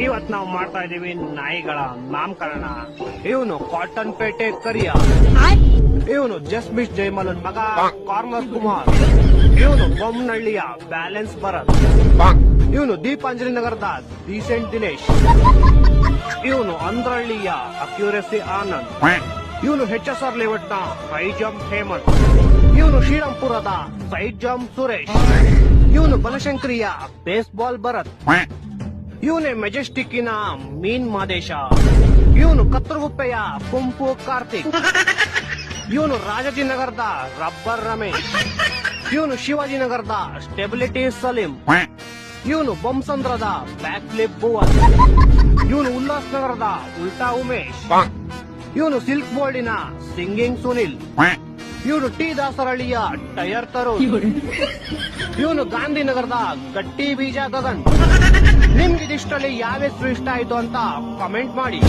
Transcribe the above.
ಇವತ್ ನಾವು ಮಾಡ್ತಾ ಇದೀವಿ ನಾಯಿಗಳ ನಾಮಕರಣ. ಇವನು ಕಾಟನ್ ಪೇಟೆ ಕರಿಯ, ಇವನು ಜಸ್ಮಿಸ್ ಜೈಮಲನ್ ಮಗ ಕಾರ್ನರ್ ಕುಮಾರ್, ಇವನು ಬೊಮ್ಮನಹಳ್ಳಿಯ ಬ್ಯಾಲೆನ್ಸ್ ಭರತ್, ಇವನು ದೀಪಾಂಜಲಿ ನಗರದ ಡೀಸೆಂಟ್ ದಿನೇಶ್, ಇವನು ಅಂದ್ರಹಳ್ಳಿಯ ಅಕ್ಯುರೆಸಿ ಆನಂದ್, ಇವನು HSR ಲೇಔಟ್ ನ ಹೈ ಜಂಪ್ ಹೇಮಂತ್, ಇವನು ಶ್ರೀರಾಮ್ಪುರದ ಸೈಡ್ ಜಂಪ್ ಸುರೇಶ್, ಇವನು ಬನಶಂಕರಿಯ ಬೇಸ್ಬಾಲ್ ಭರತ್, ಇವನೇ ಮೆಜೆಸ್ಟಿಕ್ಕಿನ ಮೀನ್ ಮಾದೇಶ, ಇವನು ಕತ್ತರಗುಪ್ಪೆಯ ಕುಂಪು ಕಾರ್ತಿಕ್, ಇವನು ರಾಜಾಜಿನಗರದ ರಬ್ಬರ್ ರಮೇಶ್, ಇವನು ಶಿವಾಜಿನಗರದ ಸ್ಟೆಬಿಲಿಟಿ ಸಲೀಂ, ಇವನು ಬೊಮ್ಮಸಂದ್ರದ ಬ್ಯಾಕ್ ಫ್ಲಿಪ್ ಭುವನ್, ಇವನು ಉಲ್ಲಾಸ್ ನಗರದ ಉಲ್ಟಾ ಉಮೇಶ್, ಇವನು ಸಿಲ್ಕ್ ಬೋರ್ಡಿನ ಸಿಂಗಿಂಗ್ ಸುನಿಲ್, ಇವನು ಟಿ ದಾಸರಹಳ್ಳಿಯ ಟೈರ್ ತರುಣ್, ಇವನು ಗಾಂಧಿನಗರದ ಗಟ್ಟಿ ಬೀಜ ಗಗನ್. ನಿಮ್ಗಿದಿಷ್ಟರಲ್ಲಿ ಯಾವ ಹೆಸರು ಇಷ್ಟ ಆಯ್ತು ಅಂತ ಕಮೆಂಟ್ ಮಾಡಿ.